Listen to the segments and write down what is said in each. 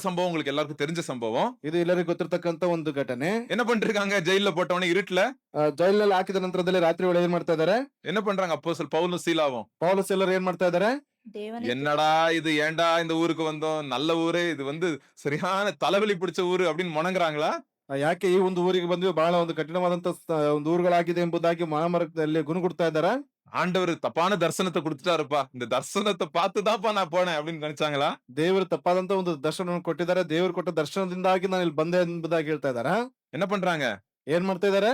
சம்பவம் உங்களுக்கு எல்லாருக்கும் தெரிஞ்ச சம்பவம். ಇದು ಎಲ್ಲರಿಗೂ ಗೊತ್ತಿರ್ತಕ್ಕಂತ ಒಂದು ಘಟನೆ. என்ன பண்ணிருக்காங்க? ஜெயில்ல போட்டவன இருட்டுல ಜೈಲಿನಲ್ಲಿ ಹಾಕಿದ ನಂತರದಲ್ಲಿ ರಾತ್ರಿ ವೇಳೆ ಏನ್ ಮಾಡ್ತಾ ಇದಾರೆ? என்ன பண்றாங்க? அப்போஸ்தலர் பவுலும் சீலாவும் ಪೌಲಸ್ ಎಲ್ಲರೂ ಏನ್ ಮಾಡ್ತಾ ಇದಾರೆ? என்னடா இது, ஏன்டா இந்த ஊருக்கு வந்தோம், நல்ல ஊரு இது, சரியான தலைவலி பிடிச்ச ஊரு அப்படின்னு முணங்குறாங்களா? ಯಾಕೆ ಈ ಒಂದು ಊರಿಗೆ ಬಂದ್ವಿ, ಬಹಳ ಒಂದು ಕಠಿಣವಾದಂತ ಒಂದು ಊರುಗಳಾಗಿದೆ ಎಂಬುದಾಗಿ ಮಾನಮರದಲ್ಲಿ ಗುಣಗುಡ್ತಾ ಇದಾರ. ஆண்டவர் தப்பான தரிசனத்தை கொடுத்துட்டாருப்பா, இந்த தரிசனத்தை பார்த்துதான்ப்பா நான் போனேன் அப்படின்னு நினைச்சாங்களா? ದೇವರು ತಪ್ಪಾದಂತ ಒಂದು ದರ್ಶನವನ್ನು ಕೊಟ್ಟಿದ್ದಾರೆ. ದೇವರು ಕೊಟ್ಟ ದರ್ಶನದಿಂದಾಗಿ ನಾನು ಇಲ್ಲಿ ಬಂದೆ ಎಂಬುದಾಗಿ ಹೇಳ್ತಾ ಇದಾರ. என்ன பண்றாங்க? ಏನ್ ಮಾಡ್ತಾ ಇದಾರೆ?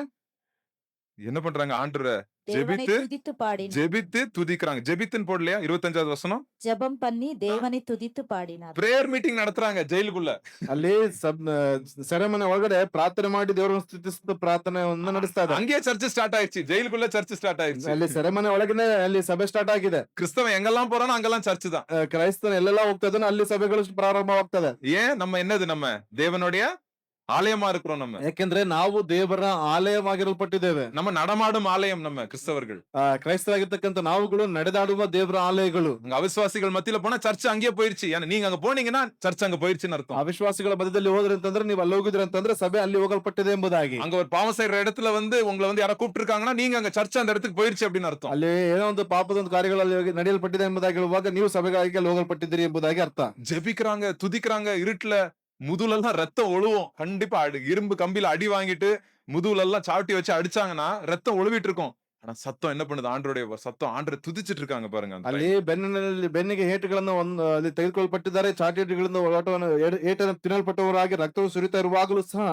என்ன பண்றாங்க? ஆண்டவரை தேவனை ஜெபித்து துதித்து பாடினார். ஜெபித்து துதிக்கிறாங்க. ஜெபித்துன்னு போடலையா? 25வது வசனம். ஜெபம் பண்ணி தேவனை துதித்து பாடினார். பிரேயர் மீட்டிங் நடத்துறாங்க ஜெயிலுக்குள்ள. ಅಲ್ಲಿ ಸೆರೆಮನೆ ಒಳಗಡೆ ಪ್ರಾರ್ಥನೆ ಮಾಡಿ ದೇವರನ್ನು ಸ್ತುತಿಸುತ್ತ ಪ್ರಾರ್ಥನೆಯನ್ನು ನಡೆಸ್ತಾ ಇದ್ದಾರೆ. அங்கேயே சர்ச் ஸ்டார்ட் ஆயிடுச்சு. ஜெயிலுக்குள்ள சர்ச் ஸ்டார்ட் ஆயிடுச்சு. ಅಲ್ಲಿ ಸೆರೆಮನೆ ಒಳಗನೆ ಅಲ್ಲಿ ಸಭೆ ಸ್ಟಾರ್ಟ್ ಆಗಿದೆ. கிறிஸ்தவன் எங்கெல்லாம் போறானோ அங்கெல்லாம் சர்ச் தான். ಕ್ರೈಸ್ತನ ಎಲ್ಲೆಲ್ಲ ಹೋಗ್ತಾ ಇದ್ದಾನೆ, ಅಲ್ಲಿ ಸಭೆಗಳು ಪ್ರಾರಂಭವಾಗ್ತದೆ. ஏன்? நம்ம என்னது? நம்ம தேவனுடைய ஆலயமா இருக்கிறோம். நம்ம ಯಾಕೆಂದ್ರೆ ನಾವು ದೇವರ ಆಲಯವಾಗಿರಲ್ಪಟ್ಟಿದ್ದೇವೆ. நம்ம நடமாடும் ஆலயம். நம்ம கிறிஸ்தவர்கள் ಕ್ರೈಸ್ತರಾಗಿರ್ತಕ್ಕಂಥ ನಾವುಗಳು ನಡೆದಾಡುವ ದೇವರ ಆಲಯಗಳು. அங்க அவிசுவாசிகள் மத்தியில போனா சர்ச் அங்கேயே போயிருச்சு. ஏன்னா நீங்க ಅங்க போனீங்கன்னா சர்ச் அங்க போயிருச்சுன்னு அர்த்தம். ಅವಿಶ್ವಾಸಿಗಳ ಮಧ್ಯದಲ್ಲಿ ಹೋದ್ರಿ ಅಂತಂದ್ರೆ ನೀವು ಅಲ್ಲಿ ಹೋಗಿದ್ರಿ ಅಂತಂದ್ರೆ ಸಭೆ ಅಲ್ಲಿ ಹೋಗಲ್ಪಟ್ಟಿದೆ ಎಂಬುದಾಗಿ. அங்க ஒரு பாவம் செய்யற இடத்துல உங்களை யாரோ கூப்பிட்டு இருக்காங்கன்னா நீங்க அங்க சர்ச் அந்த இடத்துக்கு போயிருச்சு அப்படின்னு அர்த்தம். ಅಲ್ಲಿ ಏನೋ ಒಂದು ಪಾಪದ ಒಂದು ಕಾರ್ಯಗಳಲ್ಲಿ ನಡೆಯಲ್ಪಟ್ಟಿದೆ ಎಂಬುದಾಗಿ ಹೇಳುವಾಗ ನೀವು ಸಭೆಗಾಗಿ ಅಲ್ಲಿ ಹೋಗಲ್ಪಟ್ಟಿದ್ದೀರಿ ಎಂಬುದಾಗಿ ಅರ್ಥ. ஜெபிக்கிறாங்க, துதிக்கிறாங்க. இருட்டுல முதுகுலெல்லாம் ரத்தம் ஒழுவும். கண்டிப்பா இரும்பு கம்பியில அடி வாங்கிட்டு முதுகுலெல்லாம் சாட்டி வச்சு அடிச்சாங்கன்னா ரத்தம் ஒழுவிட்டு இருக்கும். ஆனா சத்தம் என்ன பண்ணுது? ஆண்டருடைய சத்தம். ஆண்டரை துதிச்சிட்டு இருக்காங்க பாருங்க. ಅಲ್ಲಿ ಬೆನ್ನಿಗೆ ಏಟುಗಳನ್ನು ಅಲ್ಲಿ ತೆಗೆದುಕೊಳ್ಳಲ್ಪಟ್ಟಿದ್ದಾರೆ. ಚಾಟಿಗಳನ್ನು ಏಟನ್ನು ತಿನ್ನಲ್ಪಟ್ಟವರಾಗಿ ರಕ್ತವು ಸುರಿತಾ ಇರುವಾಗಲೂ ಸಹ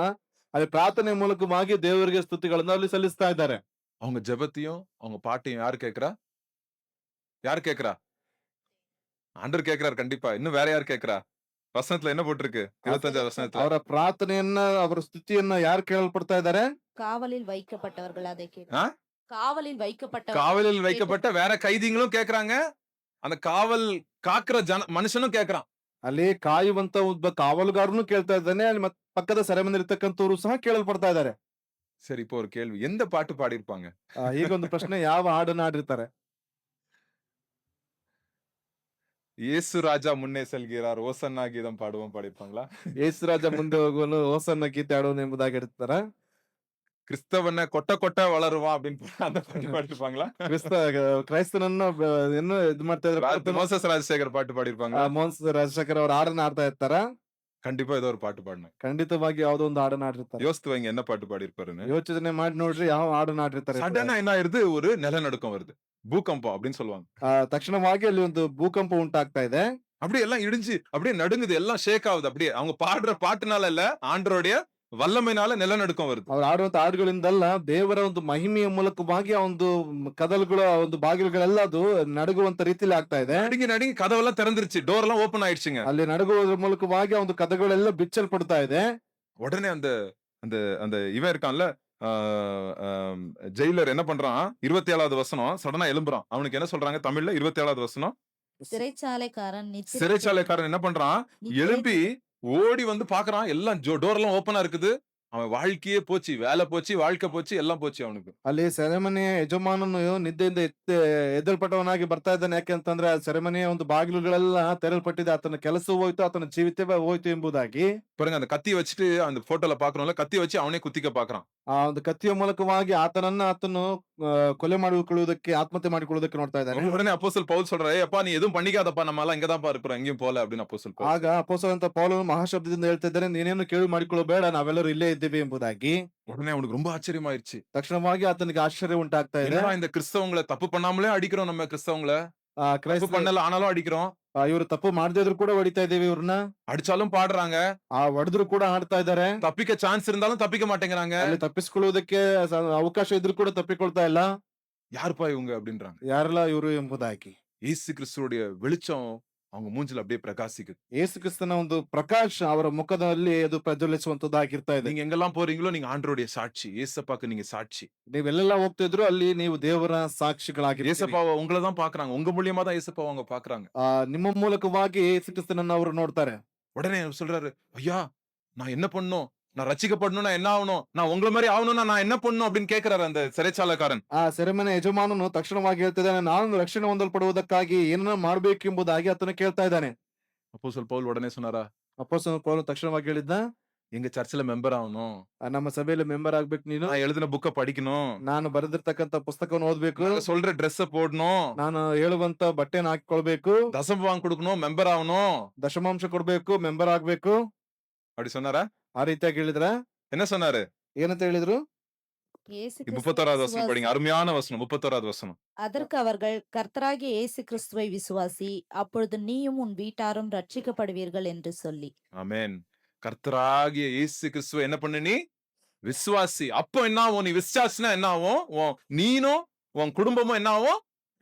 ಅಲ್ಲಿ ಪ್ರಾರ್ಥನೆ ಮೂಲಕವಾಗಿ ದೇವರಿಗೆ ಸ್ತುತಿಗಳನ್ನು ಅಲ್ಲಿ ಸಲ್ಲಿಸ್ತಾ ಇದ್ದಾರೆ. அவங்க ஜெபத்தையும் அவங்க பாட்டையும் யாரு கேக்குறா? யாரு கேக்குறா? ஆண்டவர் கேக்குறாரு கண்டிப்பா. இன்னும் வேற யார் கேக்குறா? வசனத்துல என்ன போட்டிருக்கு? 25வது வசனத்துல ಅವರ ಪ್ರಾರ್ಥನೆಯನ್ನ ಅವರ ಸ್ತುತಿಯನ್ನ ಯಾರು ಕೇಳಲ್ಪಡ್ತಾ ಇದ್ದಾರೆ? காவலில் வைக்கப்பட்டவர்கள் அதை ஆ? கேட்கிறார். காவலில் வைக்கப்பட்ட காவலில் வைக்கப்பட்ட வேற கைதிகளும் கேக்குறாங்க. அந்த காவல் காக்குற மனுஷனும் கேக்குறான். ಅಲ್ಲಿ ಕಾಯುವಂತ ಒಬ್ಬ ಕಾವಲುಗಾರನು ಕೇಳ್ತಾ ಇದ್ದಾನೆ. ಅಲ್ಲಿ ಪಕ್ಕದ ಸೆರೆಮನೆ ಇರ್ತಕ್ಕಂಥವ್ರು ಸಹ ಕೇಳಲ್ಪಡ್ತಾ ಇದ್ದಾರೆ. சரி, இப்போ ஒரு கேள்வி. எந்த பாட்டு பாடியிருப்பாங்க? ಈಗ ಒಂದು ಪ್ರಶ್ನೆ, ಯಾವ ಹಾಡನ್ನ ಹಾಡಿರ್ತಾರೆ? இயேசு ராஜா முன்னே செல்கிறார், ஓசன்னா கீதம் பாடுவோம் பாடியிருப்பாங்களா? ಯೇಸು ರಾಜ ಮುಂದೆ ಹೋಗುವನು, ಹೋಸನ್ನ ಗೀತೆ ಆಡೋನು ಎಂಬುದಾಗಿ ಹೇಳ್ತಾರ. கிறிஸ்தவனை கொட்ட கொட்ட வளருவான் அப்படின்னு அந்த பாட்டு பாடிருப்பாங்களா? ಕ್ರೈಸ್ತನನ್ನ ಏನು ಇದು ಮಾಡ್ತಾ ಇದ್ರೆ மோசஸ் ராஜசேகர் பாட்டு பாடிருப்பாங்க. ಮೋಹನ್ ರಾಜಶೇಖರ್ ಅವ್ರ ಹಾಡನ್ನ ಆಡ್ತಾ ಇರ್ತಾರ. கண்டிப்பா ஏதோ ஒரு பாட்டு பாடினேன். ಖಂಡಿತವಾಗಿ ಯಾವ್ದೋ ಒಂದು ಹಾಡನ್ನ ಆಡಿರ್ತಾರೆ. யோசித்து வைங்க என்ன பாட்டு பாடியிருப்பாருன்னு. ಯೋಚನೆ ಮಾಡಿ ನೋಡ್ರಿ ಯಾವ ಹಾಡನ್ನ ಆಡಿರ್ತಾರೆ. சடனா என்ன ஆயிருது? ஒரு நிலநடுக்கம் வருது. பூகம்பம் அப்படின்னு சொல்லுவாங்க. ತಕ್ಷಣವಾಗಿ ಅಲ್ಲಿ ಒಂದು ಭೂಕಂಪ ಉಂಟಾಗ್ತಾ ಇದೆ. அப்படியே எல்லாம் இடிஞ்சு அப்படியே நடுங்குது, எல்லாம் ஷேக் ஆகுது. அப்படியே அவங்க பாடுற பாட்டுனால இல்ல, ஆண்டருடைய வல்லமைனால நிலநடுக்கம் வருது. ಅವ್ರು ಆಡುವಂತ ಹಾಡುಗಳಿಂದಲ್ಲ, ದೇವರ ಒಂದು ಮಹಿಮೆಯ ಮೂಲಕವಾಗಿ ಆ ಒಂದು ಕದಲುಗಳ ಒಂದು ಬಾಗಿಲುಗಳೆಲ್ಲ ಅದು ನಡುಗುವಂತ ರೀತಿಯಲ್ಲಿ ಆಗ್ತಾ ಇದೆ. நடுங்கி நடுங்கி கதவெல்லாம் திறந்துருச்சு, டோர் எல்லாம் ஓபன் ஆயிடுச்சுங்க. ಅಲ್ಲಿ ನಡುಗುವುದರ ಮೂಲಕವಾಗಿ ಆ ಒಂದು ಕದಗಳೆಲ್ಲ ಬಿಚ್ಚಲ್ಪಡ್ತಾ ಇದೆ. உடனே அந்த அந்த அந்த இவன் இருக்கான்ல, ஜெயிலர் என்ன பண்றான்? 27வது வசனம். சடனா எழும்புறான். அவனுக்கு என்ன சொல்றாங்க தமிழ்ல? 27வது வசனம். சிறைச்சாலைக்காரன் என்ன பண்றான்? எழும்பி ஓடி வந்து பாக்குறான். எல்லாம் டோர் எல்லாம் ஓபனா இருக்குது. அவன் வாழ்க்கையே போச்சு, வேலை போச்சு, வாழ்க்கை போச்சு, எல்லாம் போச்சு அவனுக்கு. ಅಲ್ಲಿ ಸೆರೆಮನೆಯ ಯಜಮಾನನು ನಿದ್ದೆಯಿಂದ ಎದ್ದಲ್ಪಟ್ಟವನಾಗಿ ಬರ್ತಾ ಇದ್ದಾನೆ. ಯಾಕೆ ಅಂತಂದ್ರೆ ಆ ಸೆರೆಮನೆಯ ಒಂದು ಬಾಗಿಲುಗಳೆಲ್ಲ ತೆರಲ್ಪಟ್ಟಿದೆ. ಆತನ ಕೆಲಸ ಹೋಯ್ತು, ಆತನ ಜೀವಿತವೇ ಹೋಯ್ತು ಎಂಬುದಾಗಿ. பாருங்க, அந்த கத்தி வச்சுட்டு அந்த போட்டோல பாக்குறோம்ல, கத்தி வச்சு அவனே குத்திக்க பாக்குறான். ಆ ಒಂದು ಕತ್ತಿಯ ಮೂಲಕವಾಗಿ ಆತನು ಕೊಲೆ ಮಾಡಿಕೊಳ್ಳುವುದಕ್ಕೆ, ಆತ್ಮಹತ್ಯೆ ಮಾಡಿಕೊಳ್ಳುವುದಕ್ಕೆ ನೋಡ್ತಾ ಇದ್ದಾನೆ. உடனே அப்போஸ்தலர் பவுல் சொல்றாரு, "ஏப்பா நீ எதுவும் பண்ணிக்காதப்பா, நம்ம எல்லாம் இங்கதான்ப்பா இருக்கிறோம், எங்கேயும் போல" அப்படின்னு அப்போஸ்தலர் பவுல். ಆಗ ಅಪೊಸ್ತಲನಾದ ಪೌಲನು ಮಹಾಶಬ್ದದಿಂದ ಹೇಳ್ತಾ ಇದ್ದಾನೆ, ನೀನೇನು ಕೇಳಿ ಮಾಡಿಕೊಳ್ಳಬೇಡ, ನಾವೆಲ್ಲರೂ ಇಲ್ಲೇ ಇದ್ದೀವಿ ಎಂಬುದಾಗಿ. உடனே அவனுக்கு ரொம்ப ஆச்சரியமாயிருச்சு. ತಕ್ಷಣವಾಗಿ ಆತನಿಗೆ ಆಶ್ಚರ್ಯ ಉಂಟಾಗ್ತಾ ಇದೆ. என்னடா இந்த கிறிஸ்தவங்களை தப்பு பண்ணாமலே அடிக்கிறோம், நம்ம கிறிஸ்தவங்களை தப்பு பண்ணல ஆனாலும் அடிக்கிறோம். ಇವರು ತಪ್ಪು ಮಾಡದೇ ಇದ್ರು ಕೂಡ ಹೊಡಿತಾ ಇದೀವಿ, ಇವ್ರನ್ನ அடிச்சாலும் பாடுறாங்க, ಹೊಡೆದ್ರು ಕೂಡ ಆಡ್ತಾ ಇದ್ದಾರೆ. தப்பிக்க சான்ஸ் இருந்தாலும் தப்பிக்க மாட்டேங்கிறாங்க. ಅಲ್ಲಿ ತಪ್ಪಿಸಿಕೊಳ್ಳುವುದಕ್ಕೆ ಅವಕಾಶ ಇದ್ರು ಕೂಡ ತಪ್ಪಿಕೊಳ್ತಾ ಇಲ್ಲ. யாருப்பா இவங்க அப்படின்றாங்க. ಯಾರೆಲ್ಲ ಇವರು ಎಂಬುದಾಗಿ. இயேசு கிறிஸ்துவோட வெளிச்சம் அவங்க மூஞ்சில அப்படியே பிரகாசிக்குது. ಯೇಸು ಕ್ರಿಸ್ತನ ಒಂದು ಪ್ರಕಾಶ ಅವರ ಮುಖದಲ್ಲಿ ಅದು ಪ್ರಜ್ವಲಿಸುವಂತದ್ದಾಗಿರ್ತಾ ಇದೆ. நீங்க எங்கெல்லாம் போறீங்களோ நீங்க ஆண்டவருடைய சாட்சி, ஏசப்பாக்கு நீங்க சாட்சி. ನೀವೆಲ್ಲೆಲ್ಲ ಹೋಗ್ತಿದ್ರು ಅಲ್ಲಿ ನೀವು ದೇವರ ಸಾಕ್ಷಿಗಳಾಗಿ. ஏசப்பாவை உங்களை தான் பாக்குறாங்க, உங்க மூலியமா தான் ஏசப்பாவை அவங்க பாக்குறாங்க. ನಿಮ್ಮ ಮೂಲಕವಾಗಿ ಯೇಸು ಕ್ರಿಸ್ತನನ್ನ ಅವರು ನೋಡ್ತಾರೆ. உடனே சொல்றாரு, ஐயா நான் என்ன பண்ணும், நான் ரட்சிக்கப்படணும்னா என்ன ஆகணும், நான் உங்களை மாதிரி ஆகணும்னா நான் என்ன பண்ணணும் அப்படின்னு கேட்கிறாரு அந்த சிறைச்சாலைக்காரன். ಆ ಸೆರೆಮನೆ ಯಜಮಾನನು ತಕ್ಷಣವಾಗಿ ಹೇಳ್ತಿದ್ದಾನೆ, ನಾನು ರಕ್ಷಣೆ ಹೊಂದಲ್ಪಡುವುದಕ್ಕಾಗಿ ಏನನ್ನ ಮಾಡಬೇಕು ಎಂಬುದಾಗಿ ಆತನ ಕೇಳ್ತಾ ಇದ್ದಾನೆ. அப்போஸ்தலர் பவுல் உடனே சொன்னாரா, ಅಪೊಸ್ತಲನಾದ ಪೌಲನು ತಕ್ಷಣವಾಗಿ ಹೇಳಿದ್ದ, எங்க சர்ச்சில் மெம்பர் ஆகணும், ನಮ್ಮ ಸಭೆಯಲ್ಲಿ ಮೆಂಬರ್ ಆಗ್ಬೇಕು ನೀನು, நான் எழுதின புக்க படிக்கணும், ನಾನು ಬರೆದಿರ್ತಕ್ಕಂಥ ಪುಸ್ತಕವನ್ನು ಓದ್ಬೇಕು, நாங்க சொல்ற ட்ரெஸ் போடணும், ನಾನು ಹೇಳುವಂತ ಬಟ್ಟೆನ ಹಾಕೊಳ್ಬೇಕು, தசமபாகம் கொடுக்கணும், மெம்பர் ஆகணும் ದಶಮಾಂಶ ಕೊಡ್ಬೇಕು, ಮೆಂಬರ್ ಆಗ್ಬೇಕು. அப்படி சொன்னாரா? ಆ ರೀತಿಯಾಗಿ ಹೇಳಿದ್ರ? என்ன சொன்னாரு? ಏನಂತ ಹೇಳಿದ್ರು? இயேசு 31வது வசனம் கிறிஸ்துவை படிங்க, அருமையான வசனம் 31வது வசனம். அதற்கு அவர்கள், கர்த்தராகிய இயேசு கிறிஸ்துவை விசுவாசி, அப்பொழுது நீயும் உன் வீட்டாரும் ரட்சிக்கப்படுவீர்கள் என்று சொல்லி. ஆமென். கர்த்தராகிய இயேசு கிறிஸ்துவை என்ன பண்ணு நீ? விசுவாசி. அப்போ என்ன ஆகும்? நீ விசுவாசினா என்ன ஆகும்? நீனும் உன் குடும்பமும் என்ன ஆகும்?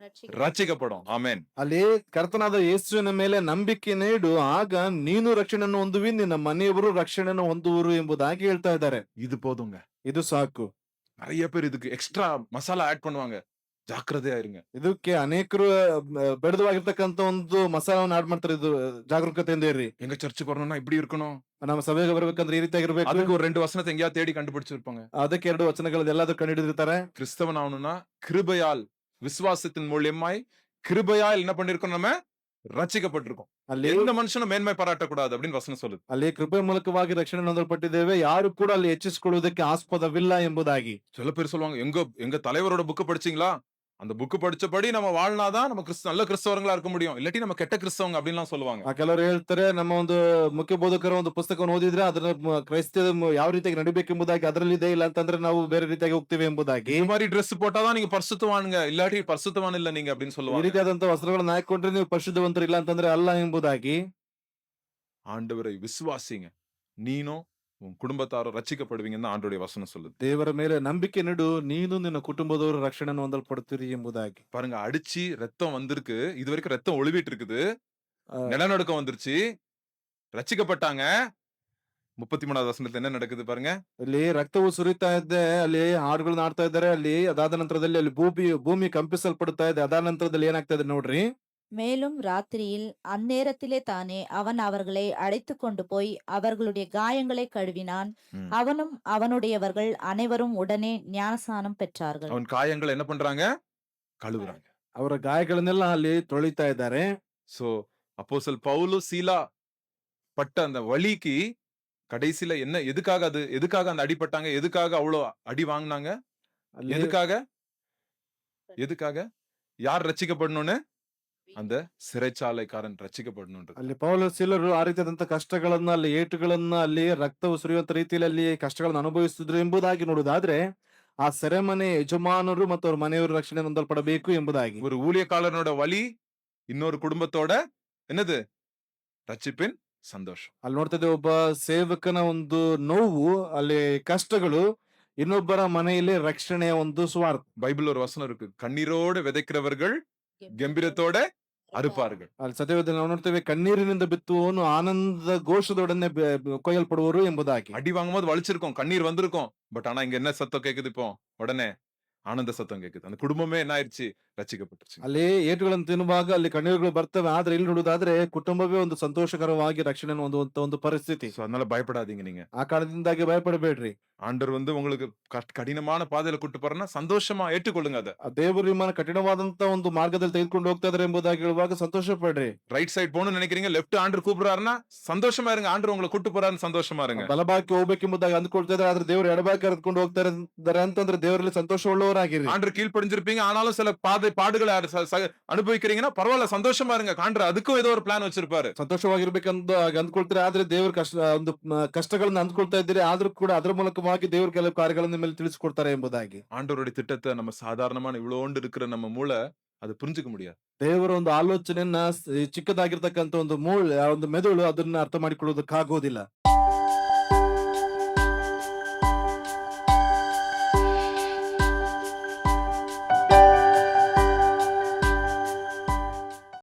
ரட்சிக்கப்படும். ஆமென். ಅಲ್ಲಿ ಕರ್ತನಾದ ಯೇಸುವಿನ ಮೇಲೆ ನಂಬಿಕೆಯನ್ನು ಇಡು, ಆಗ ನೀನು ರಕ್ಷಣೆಯನ್ನು ಹೊಂದುವಿ, ನಿನ್ನ ಮನೆಯವರು ರಕ್ಷಣೆಯನ್ನು ಹೊಂದುವರು ಎಂಬುದಾಗಿ ಹೇಳ್ತಾ ಇದ್ದಾರೆ. இது போதுங்க. ಇದು ಸಾಕು. நிறைய பேர் இதுக்கு எக்ஸ்ட்ரா மசாலா ஆட் பண்ணுவாங்க. ஜாக்கிரதையா இருங்க. ಇದಕ್ಕೆ ಅನೇಕರು ಬೆಳೆದವಾಗಿರ್ತಕ್ಕಂಥ ಒಂದು ಮಸಾಲವನ್ನು ಆಡ್ ಮಾಡ್ತಾರೆ. ಇದು ಜಾಗರೂಕತೆಯಿಂದ ಇರ್ರಿ. எங்க சர்ச்சுக்கு வரணும்னா இப்படி இருக்கணும், ನಮ್ಮ ಸಭೆಗೆ ಬರ್ಬೇಕಂದ್ರೆ ಈ ರೀತಿಯಾಗಿರ್ಬೇಕು. அதுக்கு ஒரு 2 வசனத்தை எங்கேயாவது தேடி கண்டுபிடிச்சிருப்பாங்க. ಅದಕ್ಕೆ 2 ವಚನಗಳು ಎಲ್ಲಾದ್ರೂ ಕಂಡು ಹಿಡಿದಿರ್ತಾರೆ. கிறிஸ்தவன் ஆகணும்னா கிருபையால், விசுவாசத்தின் மூலியமாய் கிருபையால் என்ன பண்ணிருக்கோம்? நம்ம ரட்சிக்கப்பட்டிருக்கோம். ಅಲ್ಲಿ எந்த மனுஷனும் மேன்மை பாராட்டக்கூடாது அப்படின்னு வசனம் சொல்லுது. ಅಲ್ಲಿ ಕೃಪೆ ಮೂಲಕವಾಗಿ ರಕ್ಷಣೆ ಹೊಂದಲ್ಪಟ್ಟಿದ್ದೇವೆ, ಯಾರು ಕೂಡ ಅಲ್ಲಿ ಹೆಚ್ಚಿಸಿಕೊಳ್ಳುವುದಕ್ಕೆ ಆಸ್ಪದವಿಲ್ಲ ಎಂಬುದಾಗಿ. சில பேர் சொல்லுவாங்க, எங்க தலைவரோட புக் படிச்சீங்களா? அந்த புக் படிச்சபடி நம்ம வாழ்னாதான் நம்ம நல்ல கிறிஸ்தவங்களா இருக்க முடியும், இல்லாட்டி நம்ம கெட்ட கிறிஸ்தவங்க அப்படின்லாம் சொல்லுவாங்க. ಕೆಲವರು ಹೇಳ್ತಾರೆ, ನಮ್ಮ ಒಂದು ಮುಖ್ಯ ಬೋಧಕರ ಒಂದು ಪುಸ್ತಕವನ್ನು ಓದಿದ್ರೆ ಅದರ ಕ್ರೈಸ್ತ ಯಾವ ರೀತಿಯಾಗಿ ನಡಿಬೇಕೆಂಬುದಾಗಿ ಅದರಲ್ಲಿ ಇದೆ, ಇಲ್ಲ ಅಂತಂದ್ರೆ ನಾವು ಬೇರೆ ರೀತಿಯಾಗಿ ಹೋಗ್ತೀವಿ ಎಂಬುದಾಗಿ. இந்த மாதிரி Dress போட்டாதான் நீங்க பரிசுத்தவானுங்க, இல்லாட்டி பரிசுத்தவான் இல்ல நீங்க அப்படின்னு ಈ சொல்லுவாங்க. ರೀತಿಯಾದಂತ ವಸ್ತ್ರಗಳನ್ನ ಹಾಕೊಂಡ್ರೆ ನೀವು ಪರಿಶುದ್ಧವಂತರು, ಇಲ್ಲ ಅಂತಂದ್ರೆ ಅಲ್ಲ ಎಂಬುದಾಗಿ. ஆண்டவரை விசுவாசிங்க, நீனும் உன் குடும்பத்தாரும் ரட்சிக்கப்படுவீங்கன்னு ஆண்டவருடைய வசனம் சொல்லுது. ದೇವರ ಮೇಲೆ ನಂಬಿಕೆ ನಿಡು, ನೀನು ನಿನ್ನ ಕುಟುಂಬದವರು ರಕ್ಷಣೆಯನ್ನು ಹೊಂದಲ್ಪಡುತ್ತೀರಿ ಎಂಬುದಾಗಿ. பாருங்க, அடிச்சு ரத்தம் வந்திருக்கு, இது வரைக்கும் ரத்தம் ஒழுவிட்டு இருக்குது, ಆ, நிலநடுக்கம் வந்துருச்சு, ரட்சிக்கப்பட்டாங்க. 33வது வசனத்துல என்ன நடக்குது பாருங்க. ಅಲ್ಲಿ ರಕ್ತವು ಸುರಿತಾ ಇದೆ, ಅಲ್ಲಿ ಹಾಡುಗಳನ್ನ ಆಡ್ತಾ ಇದ್ದಾರೆ, ಅಲ್ಲಿ ಅದಾದ ನಂತರದಲ್ಲಿ ಅಲ್ಲಿ ಭೂಮಿ ಕಂಪಿಸಲ್ಪಡ್ತಾ ಇದೆ. ಅದಾದ ನಂತರದಲ್ಲಿ ಏನಾಗ್ತಾ ಇದೆ ನೋಡ್ರಿ. மேலும் ராத்திரியில் அந்நேரத்திலே தானே அவன் அவர்களை அழைத்துக் கொண்டு போய் அவர்களுடைய காயங்களை கழுவினான். ம். அவனும் அவனுடையவர்கள் அனைவரும் உடனே ஞானஸ்நானம் பெற்றார்கள். அவன் காயங்களை என்ன பண்றாங்க? கழுவுறாங்க. ಅವರ ಗಾಯಗಳನ್ನೆಲ್ಲ ಅಲ್ಲಿ ತೊಳಿತಾ ಇದ್ದಾರೆ. சோ அப்போஸ்தலர் பவுலு சீலா பட்ட அந்த வலிக்கு கடைசியில என்ன, எதுக்காக அந்த அடிபட்டாங்க, எதுக்காக அவ்வளோ அடி வாங்கினாங்க, ಅಲ್ಲಿ எதுக்காக யார் ரட்சிக்கப்படணும்னு? அந்த சிறைச்சாலைக்காரன் ரட்சிக்கப்படணும். ಅಲ್ಲಿ ಪೌಲ ಸೀಲರು ಆ ರೀತಿಯಾದಂತ ಕಷ್ಟಗಳನ್ನ, ಅಲ್ಲಿ ಏಟುಗಳನ್ನ, ಅಲ್ಲಿ ರಕ್ತವು ಸುರಿಯುವಂತ ರೀತಿಯಲ್ಲಿ ಅಲ್ಲಿ ಕಷ್ಟಗಳನ್ನು ಅನುಭವಿಸುತ್ತಿದ್ರು ಎಂಬುದಾಗಿ ನೋಡುವುದಾದ್ರೆ, ಆ ಸೆರೆಮನೆ ಯಜಮಾನರು ಮತ್ತು ಅವ್ರ ಮನೆಯವರು ರಕ್ಷಣೆ ಹೊಂದಲ್ಪಡಬೇಕು ಎಂಬುದಾಗಿ. ஒரு ஊழியக்காரனோட வலி இன்னொரு குடும்பத்தோட என்னது? ரட்சிப்பின் சந்தோஷம். ಅಲ್ಲಿ ನೋಡ್ತಾ ಇದ್ದೇವೆ, ಒಬ್ಬ ಸೇವಕನ ಒಂದು ನೋವು, ಅಲ್ಲಿ ಕಷ್ಟಗಳು, ಇನ್ನೊಬ್ಬರ ಮನೆಯಲ್ಲಿ ರಕ್ಷಣೆಯ ಒಂದು ಸ್ವಾರ್ಥ. பைபிள் ஒரு வசனம் இருக்கு, கண்ணீரோடு விதைக்கிறவர்கள் கம்பீரத்தோட அறுப்பார்கள். ಅಲ್ಲಿ ಸತ್ಯವೇದದಲ್ಲಿ ನಾವು ನೋಡ್ತೇವೆ, ಕಣ್ಣೀರಿನಿಂದ ಬಿತ್ತುವವನು ಆನಂದ ಘೋಷದೊಡನೆ ಕೊಯ್ಯಲ್ಪಡುವರು ಎಂಬುದಾಗಿ. அடி வாங்கும்போது வலிச்சிருக்கும், கண்ணீர் வந்திருக்கும், பட் ஆனா இங்க என்ன சத்தம் கேக்குது? இப்போ உடனே ஆனந்த சத்தம் கேக்குது. அந்த குடும்பமே என்ன ஆயிடுச்சு? ரட்சிக்கப்பட்டுருச்சு. ಅಲ್ಲಿ ಏಟುಗಳನ್ನು ತಿನ್ನುವಾಗ ಅಲ್ಲಿ ಕಣ್ಣೀರುಗಳು ಬರ್ತವೆ, ಆದ್ರೆ ಇಲ್ಲಿ ನೋಡುವುದಾದ್ರೆ ಕುಟುಂಬವೇ ಒಂದು ಸಂತೋಷಕರವಾಗಿ ರಕ್ಷಣೆ ಹೊಂದುವಂತ ಒಂದು ಪರಿಸ್ಥಿತಿ. So, அதனால பயப்படாதீங்க. நீங்க ಆ ಕಾರಣದಿಂದಾಗಿ ಭಯಪಡಬೇಡ್ರಿ. ஆண்டவர் உங்களுக்கு கடினமான பாதையில கூட்டு போறேன்னா சந்தோஷமா ஏற்றுக்கொள்ளுங்க. அத ಆ ದೇವರು ನಿಮ್ಮನ್ನ ಕಠಿಣವಾದಂತ ಒಂದು ಮಾರ್ಗದಲ್ಲಿ ತೆಗೆದುಕೊಂಡು ಹೋಗ್ತಾ ಇದಾರೆ ಎಂಬುದಾಗಿ ಹೇಳುವಾಗ ಸಂತೋಷ ಪಡ್ರಿ. ரைட் சைடு போகணும்னு நினைக்கிறீங்க, லெஃப்ட் ஆண்டர் கூப்பிடுறாருன்னா சந்தோஷமா இருங்க. ஆண்டர் உங்களை கூட்டு போறாருன்னு சந்தோஷமா இருங்க. ಬಲಭಾಗಕ್ಕೆ ಹೋಗ್ಬೇಕೆಂಬುದಾಗಿ ಅಂದ್ಕೊಳ್ತಾ ಇದ್ರೆ, ಆದ್ರೆ ದೇವರು ಎಡಭಾಗ ಕರೆದುಕೊಂಡು ಹೋಗ್ತಾ ಇದ್ದಾರೆ ಅಂತಂದ್ರೆ ದೇವರಲ್ಲಿ ಸಂತೋಷ ಉಳ್ಳವರಾಗಿರಿ. ஆண்டர் கீழ்ப்படிஞ்சிருப்பீங்க, ஆனாலும் சில பாடுகளை அனுபவிக்கிறீங்கன்னா பரவாயில்ல, சந்தோஷமா இருங்க. ஆண்டர் அதுக்கும் ஏதோ ஒரு பிளான் வச்சிருப்பாரு. ಸಂತೋಷವಾಗಿರ್ಬೇಕಂತ ಅಂದ್ಕೊಳ್ತೀರಿ, ಆದ್ರೆ ದೇವ್ರ ಒಂದು ಕಷ್ಟಗಳನ್ನ ಅಂದ್ಕೊಳ್ತಾ ಇದ್ದೀರಿ, ಆದ್ರೂ ಕೂಡ ಅದರ ಮೂಲಕವಾಗಿ ದೇವ್ರ ಕೆಲವು ಕಾರ್ಯಗಳನ್ನ ಮೇಲೆ ತಿಳಿಸ್ಕೊಡ್ತಾರೆ ಎಂಬುದಾಗಿ. ஆண்டவருடைய திட்டத்தை நம்ம சாதாரணமான இவ்வளோண்டு இருக்கிற நம்ம மூளை அது புரிஞ்சுக்க முடியாது. ದೇವರ ಒಂದು ಆಲೋಚನೆಯನ್ನ ಚಿಕ್ಕದಾಗಿರ್ತಕ್ಕಂಥ ಒಂದು ಮೂಳೆ, ಒಂದು ಮೆದುಳು ಅದನ್ನ ಅರ್ಥ ಮಾಡಿಕೊಳ್ಳುವುದಕ್ಕಾಗೋದಿಲ್ಲ.